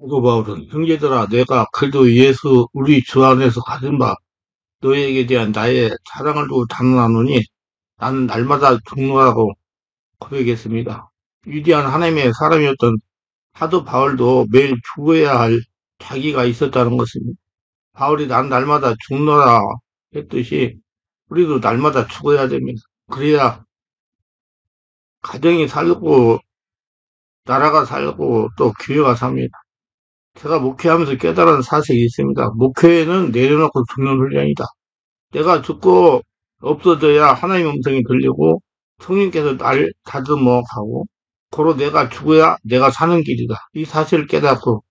사도 바울은 형제들아 내가 그리스도 예수 우리 주 안에서 가진 바 너희에게 대한 나의 사랑을 두고 단언하노니 나는 날마다 죽노라고 고백했습니다. 위대한 하나님의 사람이었던 사도 바울도 매일 죽어야 할 자기가 있었다는 것입니다. 바울이 난 날마다 죽노라 했듯이 우리도 날마다 죽어야 됩니다. 그래야 가정이 살고 나라가 살고 또 교회가 삽니다. 제가 목회하면서 깨달은 사실이 있습니다. 목회는 내려놓고 죽는 훈련이다. 내가 죽고 없어져야 하나님의 음성이 들리고 성령께서 날 다듬어 가고 고로 내가 죽어야 내가 사는 길이다. 이 사실을 깨닫고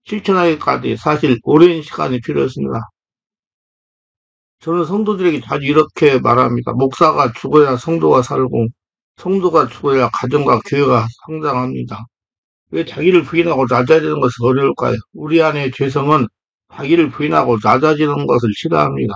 실천하기까지 사실 오랜 시간이 필요했습니다. 저는 성도들에게 자주 이렇게 말합니다. 목사가 죽어야 성도가 살고 성도가 죽어야 가정과 교회가 성장합니다. 왜 자기를 부인하고 낮아지는 것이 어려울까요? 우리 안의 죄성은 자기를 부인하고 낮아지는 것을 싫어합니다.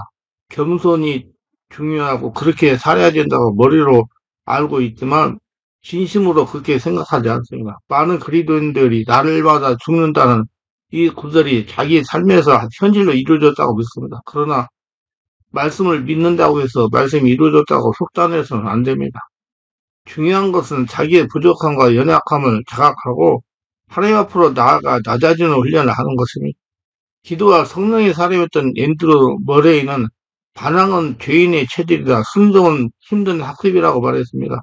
겸손이 중요하고 그렇게 살아야 된다고 머리로 알고 있지만 진심으로 그렇게 생각하지 않습니다. 많은 그리스도인들이 날마다 죽는다는 이 구절이 자기 삶에서 현실로 이루어졌다고 믿습니다. 그러나 말씀을 믿는다고 해서 말씀이 이루어졌다고 속단해서는 안 됩니다. 중요한 것은 자기의 부족함과 연약함을 자각하고 하나님 앞으로 나아가 낮아지는 훈련을 하는 것입니다. 기도와 성령의 사람이었던 앤드루 머레이는 반항은 죄인의 체질이다. 순종은 힘든 학습이라고 말했습니다.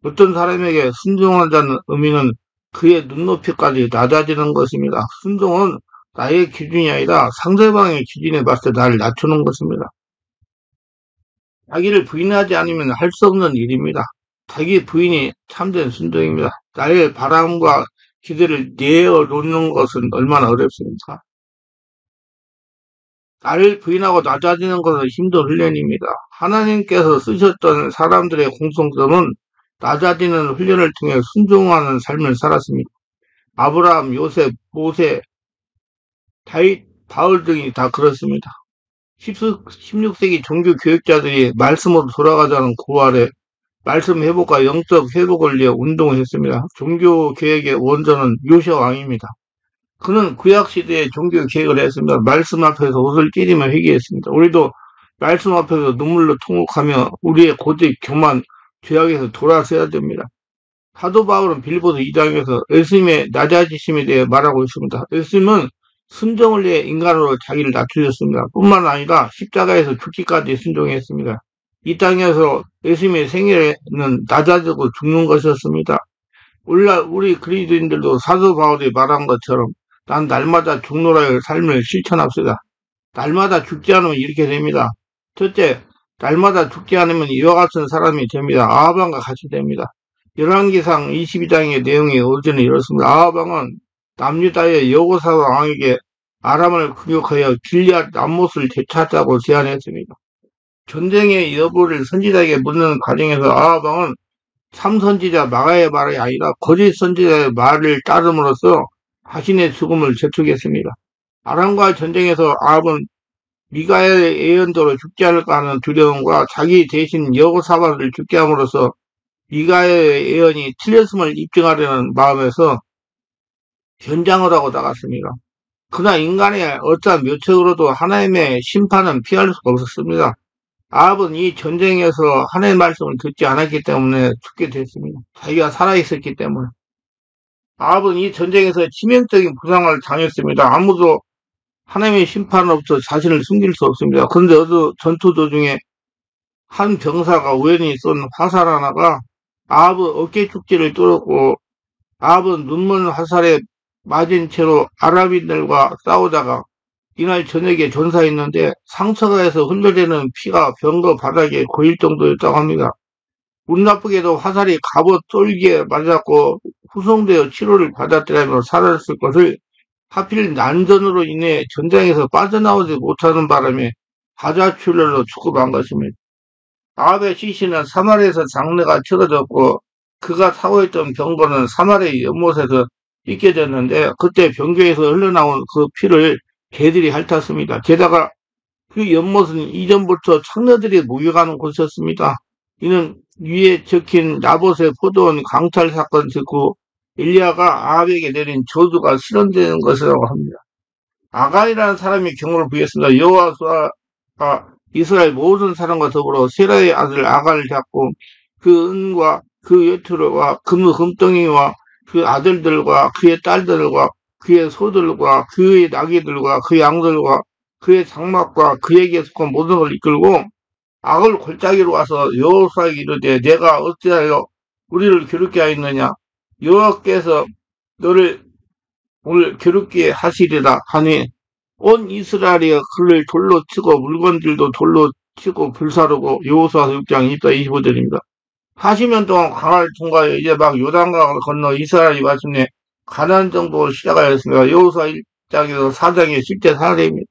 어떤 사람에게 순종하자는 의미는 그의 눈높이까지 낮아지는 것입니다. 순종은 나의 기준이 아니라 상대방의 기준에 봤을 때 나를 낮추는 것입니다. 자기를 부인하지 않으면 할 수 없는 일입니다. 자기 부인이 참된 순종입니다. 나의 바람과 기대를 내어놓는 것은 얼마나 어렵습니까? 나를 부인하고 낮아지는 것은 힘든 훈련입니다. 하나님께서 쓰셨던 사람들의 공통점은 낮아지는 훈련을 통해 순종하는 삶을 살았습니다. 아브라함, 요셉, 모세, 다윗, 바울 등이 다 그렇습니다. 16세기 종교 교육자들이 말씀으로 돌아가자는 고발에 말씀 회복과 영적 회복을 위해 운동을 했습니다. 종교 개혁의 원조는 요시아 왕입니다. 그는 구약시대에 종교 개혁을 했습니다. 말씀 앞에서 옷을 찢으며 회개했습니다. 우리도 말씀 앞에서 눈물로 통곡하며 우리의 고집, 교만, 죄악에서 돌아서야 됩니다. 사도 바울은 빌보드 2장에서 예수님의 낮아지심에 대해 말하고 있습니다. 예수님은 순종을 위해 인간으로 자기를 낮추셨습니다. 뿐만 아니라 십자가에서 죽기까지 순종했습니다. 이 땅에서 예수님의 생애는 낮아지고 죽는 것이었습니다. 오늘날 우리 그리스도인들도 사도 바울이 말한 것처럼 난 날마다 죽노라의 삶을 실천합시다. 날마다 죽지 않으면 이렇게 됩니다. 첫째, 날마다 죽지 않으면 이와 같은 사람이 됩니다. 아하방과 같이 됩니다. 열왕기상 22장의 내용이 어제는 이렇습니다. 아하방은 남유다의 여호사 왕에게 아람을 공격하여 길리앗 남못을 되찾자고 제안했습니다. 전쟁의 여부를 선지자에게 묻는 과정에서 아하방은 참선지자 마가의 말이 아니라 거짓 선지자의 말을 따름으로써 자신의 죽음을 재촉했습니다. 아람과 전쟁에서 아합은 미가의 예언대로 죽지 않을까 하는 두려움과 자기 대신 여호사밧을 죽게 함으로써 미가의 예언이 틀렸음을 입증하려는 마음에서 변장을 하고 나갔습니다. 그러나 인간의 어떠한 묘책으로도 하나님의 심판은 피할 수가 없었습니다. 아합은 이 전쟁에서 하나님의 말씀을 듣지 않았기 때문에 죽게 됐습니다. 자기가 살아있었기 때문에. 아합은 이 전쟁에서 치명적인 부상을 당했습니다. 아무도 하나님의 심판으로부터 자신을 숨길 수 없습니다. 그런데 어느 전투 도중에 한 병사가 우연히 쏜 화살 하나가 아합의 어깨 축지를 뚫었고 아합은 눈먼 화살에 맞은 채로 아랍인들과 싸우다가 이날 저녁에 전사했는데 상처가 해서 흔들리는 피가 병거 바닥에 고일 정도였다고 합니다. 운 나쁘게도 화살이 갑옷 쫄기에 맞았고 후송되어 치료를 받았더라면 살았을 것을 하필 난전으로 인해 전장에서 빠져나오지 못하는 바람에 가자출혈로 죽어간 것입니다. 아합의 시신은 사마리아에서 장례가 치러졌고 그가 사고했던 병거는 사마리아 연못에서 찢겨졌는데 그때 병교에서 흘러나온 그 피를 개들이 핥았습니다. 게다가 그 연못은 이전부터 창녀들이 목욕하는 곳이었습니다. 이는 위에 적힌 나봇의 포도원 강탈 사건 직후 엘리야가 아합에게 내린 저주가 실현되는 것이라고 합니다. 아간이라는 사람이 경고를 부였습니다. 여호와가 이스라엘 모든 사람과 더불어 세라의 아들 아간을 잡고 그 은과 그 외투와 금덩이와 그 아들들과 그의 딸들과 그의 소들과 그의 나귀들과 그의 양들과 그의 장막과 그에게 속한 모든 걸 이끌고 악을 골짜기로 와서 여호와에게 이르되 내가 어찌하여 우리를 괴롭게 하였느냐 여호와께서 너를 오늘 괴롭게 하시리라 하니 온 이스라엘이 그를 돌로 치고 물건들도 돌로 치고 불사르고 여호수아 6장 24, 25절입니다. 40년 동안 강을 통과해 이제 막 요단강을 건너 이스라엘이 마침내 가나안 정복을 시작하였습니다. 여호수아 1장에서 4장의 실제 사례입니다.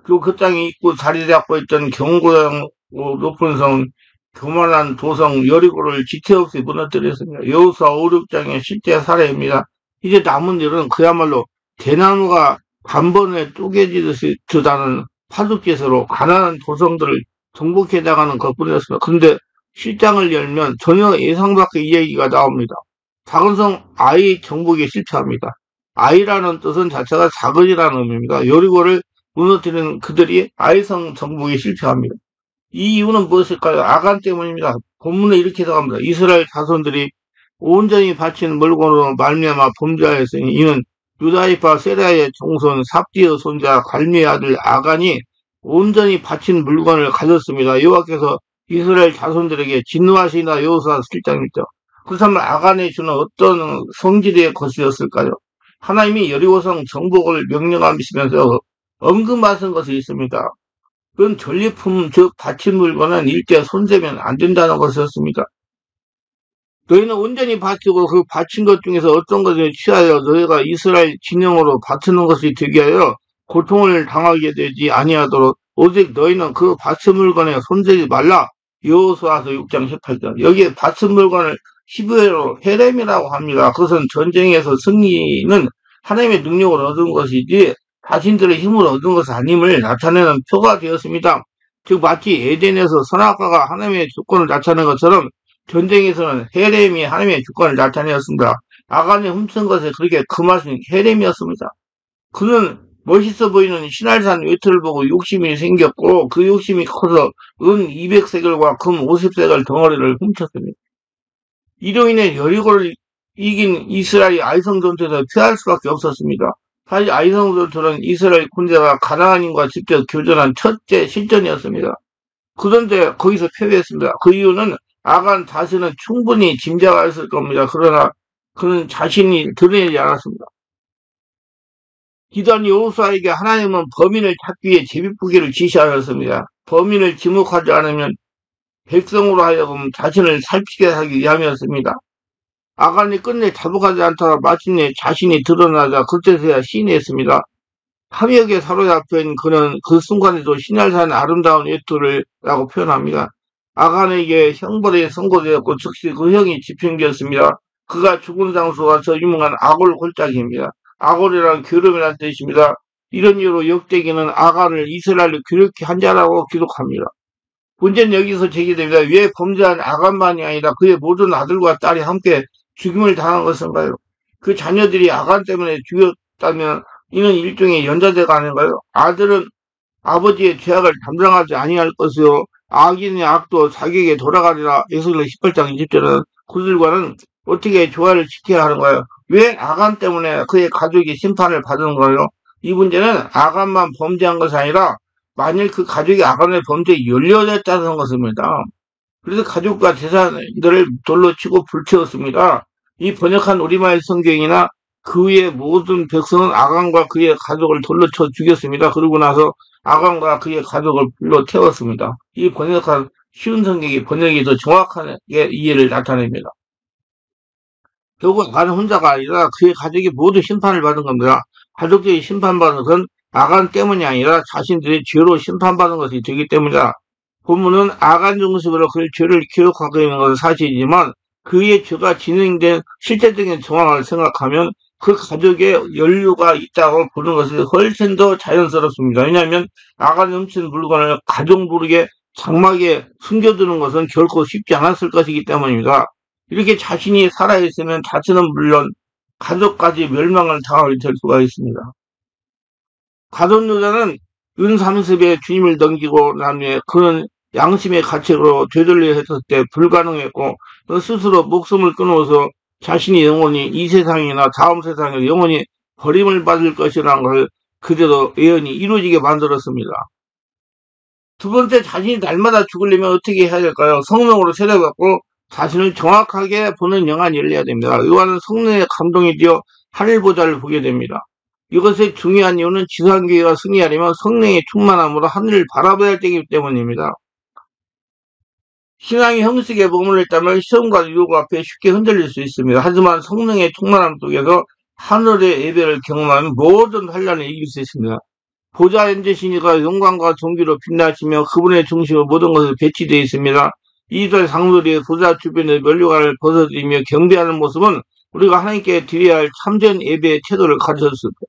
그리고 그 땅에 있고 자리 잡고 있던 경고형 높은 성, 교만한 도성 여리고를 지체 없이 무너뜨렸습니다. 여호수아 5, 6장의 실제 사례입니다. 이제 남은 일은 그야말로 대나무가 단번에 쪼개지듯이 드다는 파죽제서로 가난한 도성들을 정복해 나가는 것뿐이었습니다. 그런데 실장을 열면 전혀 예상 밖의 이야기가 나옵니다. 작은 성 아이 정복에 실패합니다. 아이라는 뜻은 자체가 작은이라는 의미입니다. 여리고를 무너뜨리는 그들이 아이성 정복에 실패합니다. 이 이유는 무엇일까요? 아간 때문입니다. 본문에 이렇게 나갑니다. 이스라엘 자손들이 온전히 바친 물건으로 말미암아 범죄하였으니 이는 유다이파 세라의 종손 삽디의 손자 갈미의 아들 아간이 온전히 바친 물건을 가졌습니다. 여호와께서 이스라엘 자손들에게 진노하시나 여호수아 7장이죠. 그렇다면 아간이 주는 어떤 성질의 것이었을까요? 하나님이 여리고성 정복을 명령하시면서 언급하신 것이 있습니다. 그건 전리품 즉 바친 물건은 일제 손대면 안 된다는 것이었습니다. 너희는 온전히 바치고 그 바친 것 중에서 어떤 것을 취하여 너희가 이스라엘 진영으로 바치는 것이 되게 하여 고통을 당하게 되지 아니하도록 오직 너희는 그 바친 물건에 손대지 말라. 여호수아서 6장 18절. 여기에 바친 물건을 히브리어로 헤렘이라고 합니다. 그것은 전쟁에서 승리는 하나님의 능력을 얻은 것이지 자신들의 힘으로 얻은 것이 아님을 나타내는 표가 되었습니다. 즉 마치 에덴에서 선악과가 하나님의 주권을 나타낸 것처럼 전쟁에서는 헤렘이 하나님의 주권을 나타내었습니다. 아간이 훔친 것에 그렇게 그 맛은 헤렘이었습니다. 그는 멋있어 보이는 신할산 외투를 보고 욕심이 생겼고 그 욕심이 커서 은 200세겔과 금 50세겔 덩어리를 훔쳤습니다. 이로 인해 여리고를 이긴 이스라엘이 아이성 전투에서 피할 수밖에 없었습니다. 사실 아이성 전투는 이스라엘 군대가 가나안인과 직접 교전한 첫째 실전이었습니다. 그런데 거기서 패배했습니다. 그 이유는 아간 자신은 충분히 짐작했을 겁니다. 그러나 그는 자신이 드러내지 않았습니다. 기도한 여호수아에게 하나님은 범인을 찾기 위해 제비뿌기를 지시하였습니다. 범인을 지목하지 않으면 백성으로 하여금 자신을 살피게 하기 위함이었습니다. 아간이 끝내 자복하지 않다가 마침내 자신이 드러나자 그때서야 시인했습니다. 탐욕에 사로잡힌 그는 그 순간에도 신할산 아름다운 외투를 라고 표현합니다. 아간에게 형벌이 선고되었고 즉시 그 형이 집행되었습니다. 그가 죽은 장소가 저 유명한 아골 골짜기입니다. 아골이란 괴롭이라는 뜻입니다. 이런 이유로 역대기는 아간을 이스라엘을 괴롭게 한 자라고 기록합니다. 문제는 여기서 제기됩니다. 왜 범죄한 아간만이 아니라 그의 모든 아들과 딸이 함께 죽임을 당한 것인가요? 그 자녀들이 아간 때문에 죽였다면 이는 일종의 연좌제가 아닌가요? 아들은 아버지의 죄악을 담당하지 아니할 것이요 악인의 악도 자기에게 돌아가리라. 에스겔 18장 20절은 그들과는 어떻게 조화를 지켜야 하는가요? 왜 아간 때문에 그의 가족이 심판을 받은 거예요? 이 문제는 아간만 범죄한 것이 아니라 만일 그 가족이 아간의 범죄에 연루됐다는 것입니다. 그래서 가족과 재산들을 돌로 치고 불태웠습니다. 이 번역한 우리말 성경이나 그 위의 모든 백성은 아간과 그의 가족을 돌로 쳐 죽였습니다. 그러고 나서 아간과 그의 가족을 불로 태웠습니다. 이 번역한 쉬운 성경이 번역이 더 정확하게 이해를 나타냅니다. 결국 아간 혼자가 아니라 그의 가족이 모두 심판을 받은 겁니다. 가족들이 심판받은 것은 아간 때문이 아니라 자신들의 죄로 심판받은 것이 되기 때문이다. 본문은 아간 중심으로 그의 죄를 기록하고 있는 것은 사실이지만 그의 죄가 진행된 실제적인 정황을 생각하면 그 가족의 연루가 있다고 보는 것이 훨씬 더 자연스럽습니다. 왜냐하면 아간이 훔친 물건을 가족 모르게 장막에 숨겨두는 것은 결코 쉽지 않았을 것이기 때문입니다. 이렇게 자신이 살아있으면 자신은 물론 가족까지 멸망을 당하게 될 수가 있습니다. 가룟유다는 은삼습에 주님을 넘기고 난 후에 그는 양심의 가책으로 되돌려 했을 때 불가능했고 스스로 목숨을 끊어서 자신이 영원히 이 세상이나 다음 세상에 영원히 버림을 받을 것이라는 걸 그대로 예언이 이루어지게 만들었습니다. 두 번째, 자신이 날마다 죽으려면 어떻게 해야 될까요? 성령으로 세례받고 자신을 정확하게 보는 영안이 열려야 됩니다. 요한은 성령의 감동이 되어 하늘보좌를 보게 됩니다. 이것의 중요한 이유는 지상교회가 승리하려면 성령의 충만함으로 하늘을 바라봐야 되기 때문입니다. 신앙이 형식에 머물렀다면 시험과 유혹 앞에 쉽게 흔들릴 수 있습니다. 하지만 성령의 충만함 속에서 하늘의 예배를 경험하면 모든 환란을 이길 수 있습니다. 보좌 앉으시니가 영광과 존귀로 빛나시며 그분의 중심으로 모든 것을 배치되어 있습니다. 이스라엘 장로들이 보좌 주변에 면류관을 벗어들이며 경배하는 모습은 우리가 하나님께 드려야 할 참된 예배의 태도를 가르쳤을 때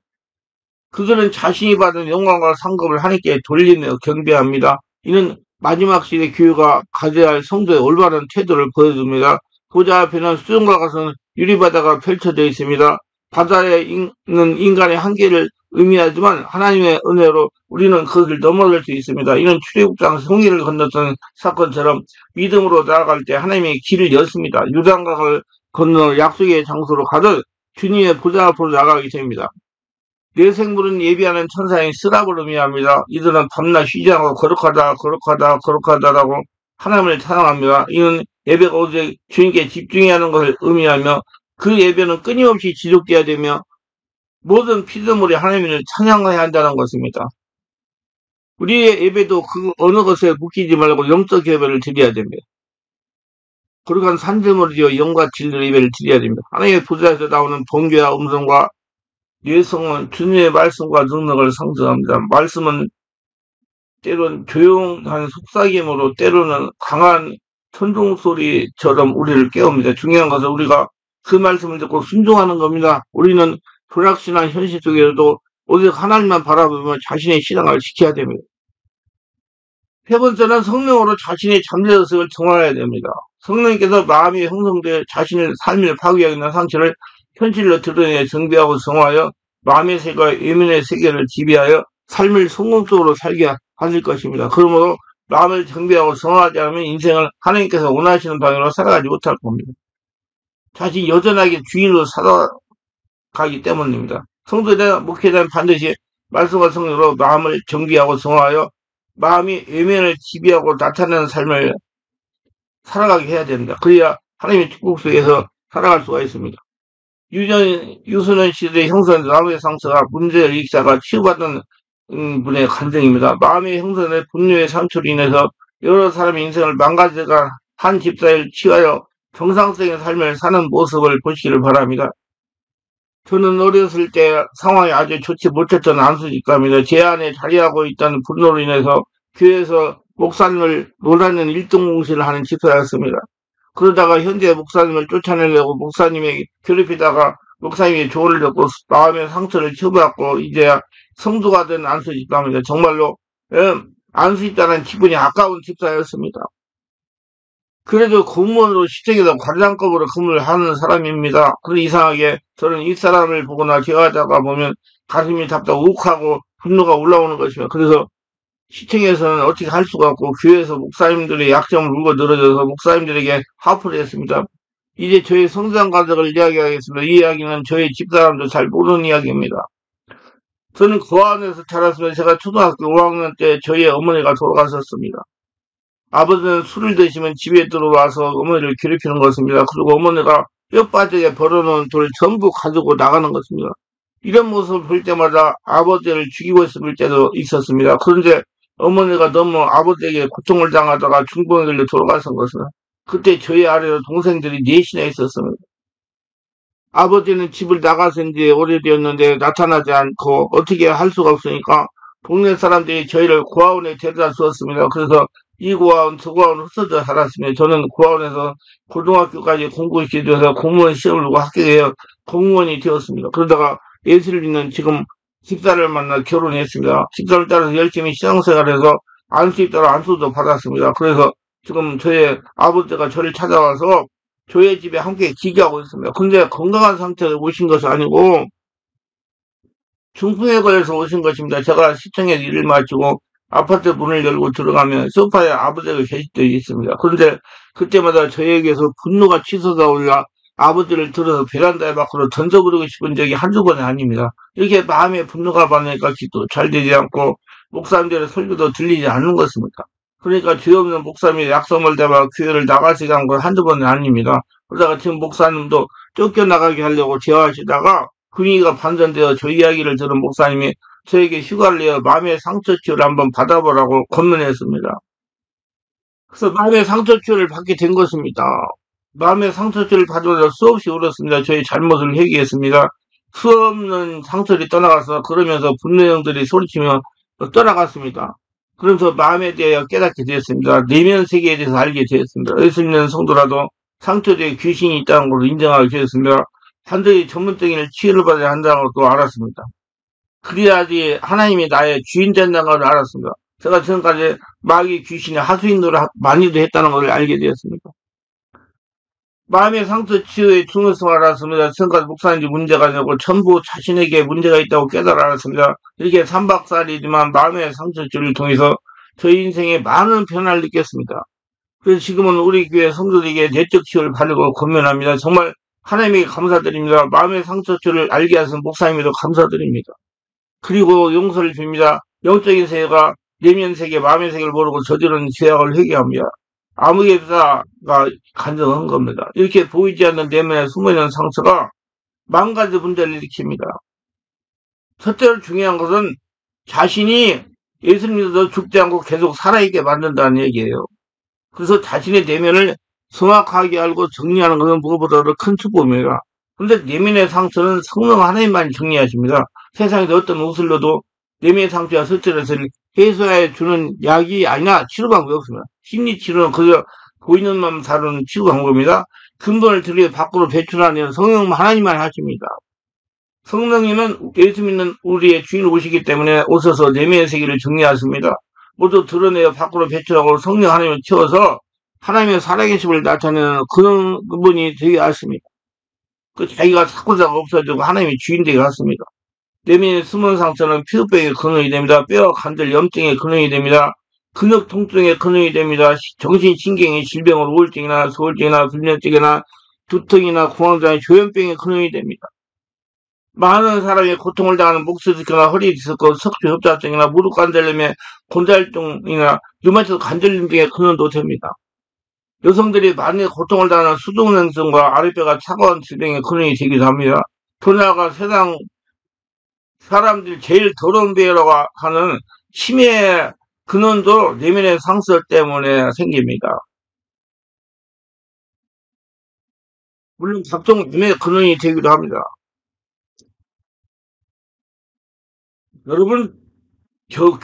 그들은 자신이 받은 영광과 상급을 하나님께 돌리며 경배합니다. 이는 마지막 시대 교회가 가져야 할 성도의 올바른 태도를 보여줍니다. 보좌 앞에는 수정과 같은 유리바다가 펼쳐져 있습니다. 바다에 있는 인간의 한계를 의미하지만 하나님의 은혜로 우리는 그것을 넘어설 수 있습니다. 이는 출애굽장 홍해를 건넜던 사건처럼 믿음으로 나아갈 때 하나님의 길을 였습니다. 요단강을 건너 약속의 장소로 가듯 주님의 보좌 앞으로 나가게 됩니다. 내 생물은 예비하는 천사인 스랍을 의미합니다. 이들은 밤낮 쉬지 않고 거룩하다라고 하나님을 찬양합니다. 이는 예배가 오직 주님께 집중해야 하는 것을 의미하며 그 예배는 끊임없이 지속돼야 되며 모든 피조물이 하나님을 찬양해야 한다는 것입니다. 우리의 예배도 그 어느 것에 묶이지 말고 영적 예배를 드려야 됩니다. 거룩한 산재물을 지어 영과 진리의 예배를 드려야 됩니다. 하나님의 보좌에서 나오는 번개와 음성과 예성은 주님의 말씀과 능력을 상징합니다. 말씀은 때론 조용한 속삭임으로 때로는 강한 천둥소리처럼 우리를 깨웁니다. 중요한 것은 우리가 그 말씀을 듣고 순종하는 겁니다. 우리는 불확실한 현실 속에서도 오직 하나님만 바라보며 자신의 신앙을 지켜야 됩니다. 세 번째는 성령으로 자신의 잠재의 모습을 정화해야 됩니다. 성령님께서 마음이 형성되어 자신의 삶을 파괴하고 있는 상처를 현실로 드러내 정비하고 정화하여 마음의 세계와 외면의 세계를 지배하여 삶을 성공적으로 살게 하실 것입니다. 그러므로 마음을 정비하고 정화하지 않으면 인생을 하나님께서 원하시는 방향으로 살아가지 못할 겁니다. 자신이 여전하게 주인으로 살아가기 때문입니다. 성도나 목회자는 반드시 말씀과 성령으로 마음을 정비하고 정화하여 마음이 외면을 지배하고 나타내는 삶을 살아가게 해야 됩니다. 그래야 하나님의 축복 속에서 살아갈 수가 있습니다. 유소년 시대의 형성 마음의 상처가 문제의 일사가 치유받은 분의 간증입니다. 마음의 형성의 분노의 상처로 인해서 여러 사람의 인생을 망가져가 한 집사를 치유하여 정상적인 삶을 사는 모습을 보시기를 바랍니다. 저는 어렸을 때 상황이 아주 좋지 못했던 안수집사입니다. 제 안에 자리하고 있던 분노로 인해서 교회에서 목사님을 논하는 일등공신을 하는 집사였습니다. 그러다가 현재 목사님을 쫓아내려고 목사님에게 괴롭히다가 목사님의 조언을 듣고 마음의 상처를 치유받고 이제야 성도가 된 안수집사입니다. 정말로 안수집사는 기분이 아까운 집사였습니다. 그래도 공무원으로 시청에서 관장급으로 근무를 하는 사람입니다. 그런데 이상하게 저는 이 사람을 보거나 대화하다가 보면 가슴이 답답하고 욱하고 분노가 올라오는 것입니다. 그래서 시청에서는 어떻게 할 수가 없고 교회에서 목사님들의 약점을 물고 늘어져서 목사님들에게 화풀이 했습니다. 이제 저의 성장 과정을 이야기하겠습니다. 이 이야기는 저희 집사람도 잘 모르는 이야기입니다. 저는 고아원에서 자랐으면 제가 초등학교 5학년 때 저희 어머니가 돌아가셨습니다. 아버지는 술을 드시면 집에 들어와서 어머니를 괴롭히는 것입니다. 그리고 어머니가 뼈바닥에 벌어놓은 돌을 전부 가지고 나가는 것입니다. 이런 모습을 볼 때마다 아버지를 죽이고 싶을 때도 있었습니다. 그런데 어머니가 너무 아버지에게 고통을 당하다가 중풍에 걸려 돌아가신 것입니다. 그때 저희 아래로 동생들이 넷이나 있었습니다. 아버지는 집을 나가신 지 오래되었는데 나타나지 않고 어떻게 할 수가 없으니까 동네 사람들이 저희를 고아원에 데려다 주었습니다. 그래서 이 고아원, 저 고아원 흩어져 살았습니다. 저는 고아원에서 고등학교까지 공부시켜줘서 공무원 시험을 보고 합격해서 공무원이 되었습니다. 그러다가 예수를 믿는 지금 집사를 만나 결혼했습니다. 집사를 따라서 열심히 신앙생활해서 안수에 따라 안수도 받았습니다. 그래서 지금 저의 아버지가 저를 찾아와서 저희 집에 함께 기기하고 있습니다. 근데 건강한 상태로 오신 것이 아니고 중풍에 걸려서 오신 것입니다. 제가 시청에서 일을 마치고 아파트 문을 열고 들어가면 소파에 아버지가 계시되어 있습니다. 그런데 그때마다 저에게서 분노가 치솟아 올라 아버지를 들어서 베란다에 밖으로 던져버리고 싶은 적이 한두 번이 아닙니다. 이렇게 마음에 분노가 많으니까 기도 잘 되지 않고 목사님들의 설교도 들리지 않는 것입니다. 그러니까 죄 없는 목사님이 약속을 대봐 교회를 나가시게 한 건 한두 번은 아닙니다. 그러다가 지금 목사님도 쫓겨나가게 하려고 제어하시다가 분위기가 반전되어 저 이야기를 들은 목사님이 저에게 휴가를 내어 마음의 상처 치유를 한번 받아보라고 권면했습니다. 그래서 마음의 상처 치유를 받게 된 것입니다. 마음의 상처 치유를 받으면서 수없이 울었습니다. 저희 잘못을 회개했습니다. 수없는 상처를 떠나가서 그러면서 분노형들이 소리치며 떠나갔습니다. 그러면서 마음에 대하여 깨닫게 되었습니다. 내면 세계에 대해서 알게 되었습니다. 예수 믿는 성도라도 상처 뒤에 귀신이 있다는 것을 인정하게 되었습니다. 반드시 전문적인 치유를 받아야 한다는 것도 알았습니다. 그래야지 하나님이 나의 주인 된다는 걸 알았습니다. 제가 지금까지 마귀 귀신의 하수인으로 많이도 했다는 것을 알게 되었습니다. 마음의 상처 치유의 중요성을 알았습니다. 지금까지 목사님이 문제가 되고 전부 자신에게 문제가 있다고 깨달아 알았습니다. 이렇게 3박 4일이지만 마음의 상처 치유를 통해서 저희 인생에 많은 변화를 느꼈습니다. 그래서 지금은 우리 교회 성도들에게 내적 치유를 받으고 권면합니다. 정말 하나님에게 감사드립니다. 마음의 상처 치유를 알게 하신 목사님에도 감사드립니다. 그리고 용서를 빕니다. 영적인 세계가 내면 세계, 마음의 세계를 모르고 저지른 죄악을 회개합니다. 아무개사가 간증한 겁니다. 이렇게 보이지 않는 내면에 숨어있는 상처가 만 가지 문제를 일으킵니다. 첫째로 중요한 것은 자신이 예수 믿어도 죽지 않고 계속 살아있게 만든다는 얘기예요. 그래서 자신의 내면을 정확하게 알고 정리하는 것은 무엇보다도 큰 축복입니다. 그런데 내면의 상처는 성령 하나님만 정리하십니다. 세상에서 어떤 옷을로도 내면의 상처와 스트레스를 해소해 주는 약이 아니나 치료 방법이 없습니다. 심리 치료는 그저 보이는 맘 다루는 치료 방법입니다. 근본을 들여 밖으로 배출하는 성령 하나님만 하십니다. 성령님은 예수 믿는 우리의 주인 오시기 때문에 오셔서 내면의 세계를 정리하십니다. 모두 드러내어 밖으로 배출하고 성령 하나님을 채워서 하나님의 살아계심을 나타내는 그분이 되게 하십니다. 그 자기가 자꾸자꾸 없어지고 하나님의 주인 되게 하십니다. 내면의 숨은 상처는 피부병의 근원이 됩니다. 뼈와 관절 염증의 근원이 됩니다. 근육 통증의 근원이 됩니다. 정신신경의 질병으로 우울증이나 소울증이나 불면증이나 두통이나 공황장애, 조현병의 근원이 됩니다. 많은 사람이 고통을 당하는 목수 디스크나 허리 디스크, 척추 협착증이나 무릎 관절염의 곤달증이나 류마티스 관절염 등의 근원도 됩니다. 여성들이 많이 고통을 당하는 수족냉증과 아랫배가 차가운 질병의 근원이 되기도 합니다. 더 나아가 세상 사람들이 제일 더러운 배라고 하는 치매의 근원도 내면의 상처 때문에 생깁니다. 물론 각종 병의 근원이 되기도 합니다. 여러분, 저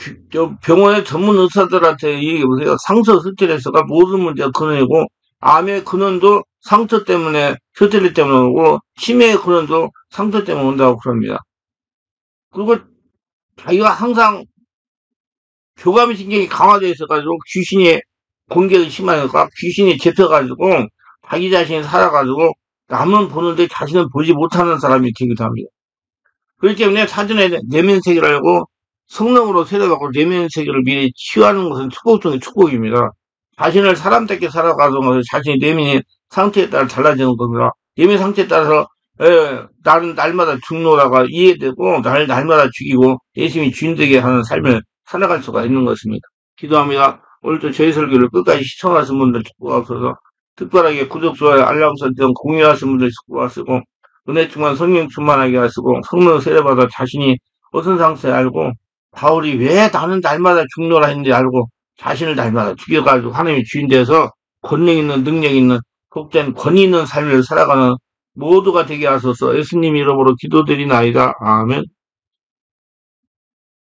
병원의 전문 의사들한테 얘기해보세요. 상처 스트레스가 모든 문제가 근원이고, 암의 근원도 상처 때문에, 스트레스 때문에 오고, 치매의 근원도 상처 때문에 온다고 그럽니다. 그리고 자기가 항상 교감 신경이 강화되어 있어가지고 귀신이 공격이 심하니까 귀신이 잡혀가지고 자기 자신이 살아가지고 남은 보는데 자신은 보지 못하는 사람이 되기도 합니다. 그렇기 때문에 사전에 내면 세계를 알고 성령으로 세례받고 내면 세계를 미리 치유하는 것은 축복 중의 축복입니다. 자신을 사람답게 살아가는 것은 자신의 내면의 상태에 따라 달라지는 겁니다. 내면 상태에 따라서 나는 날마다 죽노라가 이해되고 나를 날마다 죽이고 예수님이 주인되게 하는 삶을 살아갈 수가 있는 것입니다. 기도합니다. 오늘도 저희 설교를 끝까지 시청하신 분들 축복하소서. 특별하게 구독, 좋아요, 알람 설정, 공유하신 분들 축복하시고 은혜 충만 성령 충만하게 하시고 성령 세례받아 자신이 어떤 상태에 알고 바울이 왜 나는 날마다 죽노라 했는지 알고 자신을 날마다 죽여가지고 하나님의 주인 되어서 권능 있는 능력 있는 복된 권위 있는 삶을 살아가는 모두가 되게 하소서. 예수님 이름으로 기도드리나이다. 아멘.